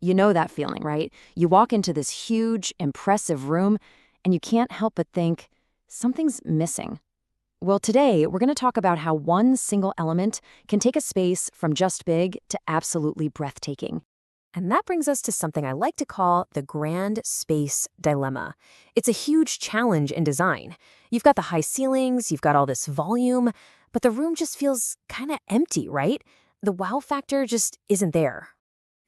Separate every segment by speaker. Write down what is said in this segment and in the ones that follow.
Speaker 1: You know that feeling, right? You walk into this huge, impressive room, and you can't help but think, something's missing. Well, today, we're going to talk about how one single element can take a space from just big to absolutely breathtaking. And that brings us to something I like to call the grand space dilemma. It's a huge challenge in design. You've got the high ceilings, you've got all this volume, but the room just feels kind of empty, right? The wow factor just isn't there.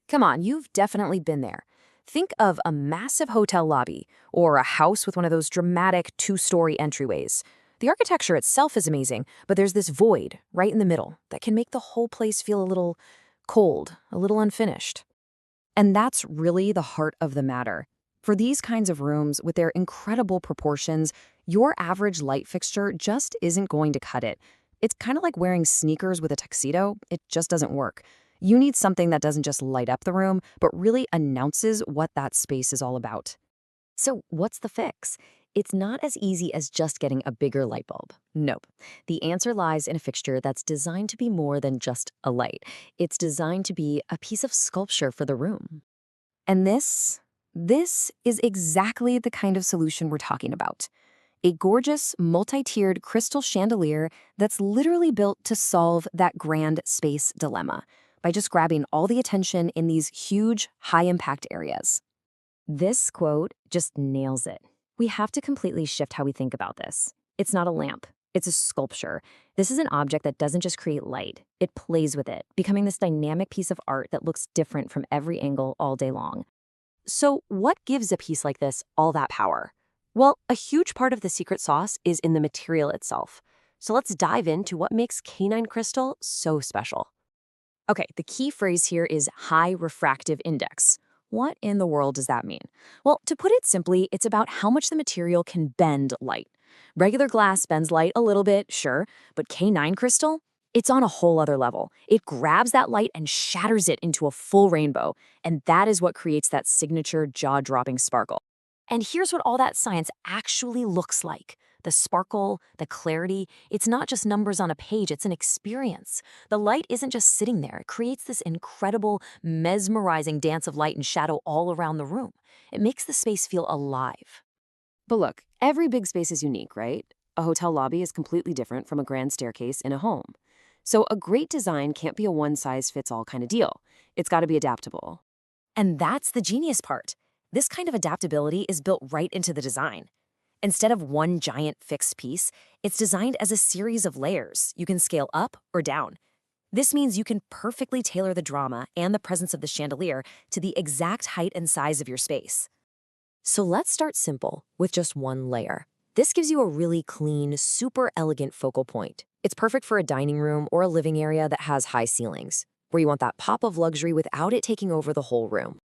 Speaker 1: Come on, you've definitely been there. Think of a massive hotel lobby or a house with one of those dramatic two-story entryways. The architecture itself is amazing, but there's this void right in the middle that can make the whole place feel a little cold, a little unfinished. And that's really the heart of the matter. For these kinds of rooms with their incredible proportions, your average light fixture just isn't going to cut it. It's kind of like wearing sneakers with a tuxedo. It just doesn't work. You need something that doesn't just light up the room, but really announces what that space is all about. So what's the fix? It's not as easy as just getting a bigger light bulb. Nope. The answer lies in a fixture that's designed to be more than just a light. It's designed to be a piece of sculpture for the room. And this is exactly the kind of solution we're talking about. A gorgeous, multi-tiered crystal chandelier that's literally built to solve that grand space dilemma by just grabbing all the attention in these huge, high-impact areas. This quote just nails it. We have to completely shift how we think about this. It's not a lamp. It's a sculpture. This is an object that doesn't just create light. It plays with it, becoming this dynamic piece of art that looks different from every angle all day long. So what gives a piece like this all that power? Well, a huge part of the secret sauce is in the material itself. So let's dive into what makes canine crystal so special. Okay, the key phrase here is high refractive index. What in the world does that mean? Well, to put it simply, it's about how much the material can bend light. Regular glass bends light a little bit, sure, but K9 crystal? It's on a whole other level. It grabs that light and shatters it into a full rainbow, and that is what creates that signature jaw-dropping sparkle. And here's what all that science actually looks like. The sparkle, the clarity, it's not just numbers on a page, it's an experience. The light isn't just sitting there, it creates this incredible, mesmerizing dance of light and shadow all around the room. It makes the space feel alive. But look, every big space is unique, right? A hotel lobby is completely different from a grand staircase in a home. So a great design can't be a one-size-fits-all kind of deal. It's got to be adaptable. And that's the genius part. This kind of adaptability is built right into the design. Instead of one giant fixed piece, it's designed as a series of layers. You can scale up or down. This means you can perfectly tailor the drama and the presence of the chandelier to the exact height and size of your space. So let's start simple with just one layer. This gives you a really clean, super elegant focal point. It's perfect for a dining room or a living area that has high ceilings, where you want that pop of luxury without it taking over the whole room.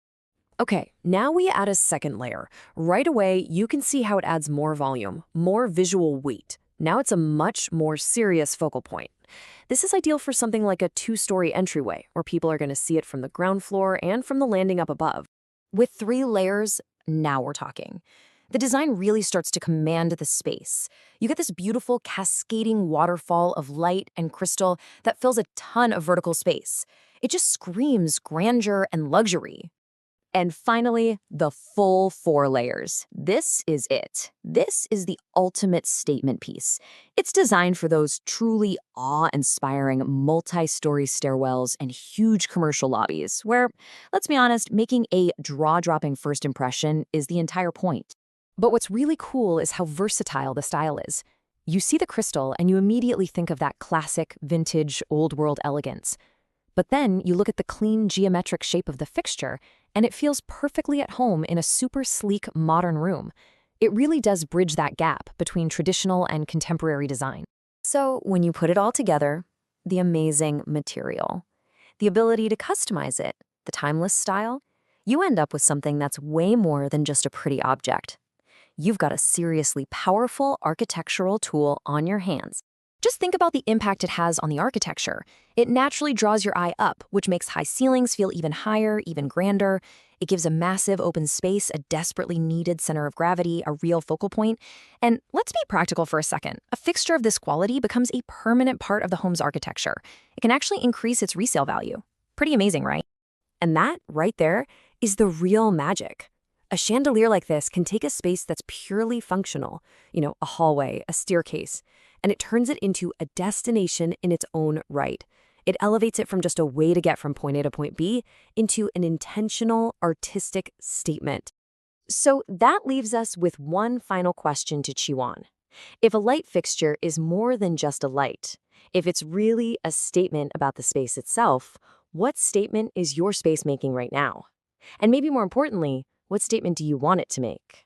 Speaker 1: Okay, now we add a second layer. Right away, you can see how it adds more volume, more visual weight. Now it's a much more serious focal point. This is ideal for something like a two-story entryway, where people are going to see it from the ground floor and from the landing up above. With 3 layers, now we're talking. The design really starts to command the space. You get this beautiful cascading waterfall of light and crystal that fills a ton of vertical space. It just screams grandeur and luxury. And finally, the full 4 layers. This is it. This is the ultimate statement piece. It's designed for those truly awe-inspiring multi-story stairwells and huge commercial lobbies where, let's be honest, making a jaw-dropping first impression is the entire point. But what's really cool is how versatile the style is. You see the crystal and you immediately think of that classic, vintage, old-world elegance. But then you look at the clean geometric shape of the fixture, and it feels perfectly at home in a super sleek, modern room. It really does bridge that gap between traditional and contemporary design. So when you put it all together, the amazing material, the ability to customize it, the timeless style, you end up with something that's way more than just a pretty object. You've got a seriously powerful architectural tool on your hands. Just think about the impact it has on the architecture. It naturally draws your eye up, which makes high ceilings feel even higher, even grander. It gives a massive open space a desperately needed center of gravity, a real focal point. And let's be practical for a second. A fixture of this quality becomes a permanent part of the home's architecture. It can actually increase its resale value. Pretty amazing, right? And that, right there,
Speaker 2: is the real magic. A chandelier like this can take a space that's purely functional, a hallway, a staircase, and it turns it into a destination in its own right. It elevates it from just a way to get from point A to point B into an intentional, artistic statement.
Speaker 1: So that leaves us with one final question to chew on. If a light fixture is more than just a light, if it's really a statement about the space itself, what statement is your space making right now? And maybe more importantly, what statement do you want it to make?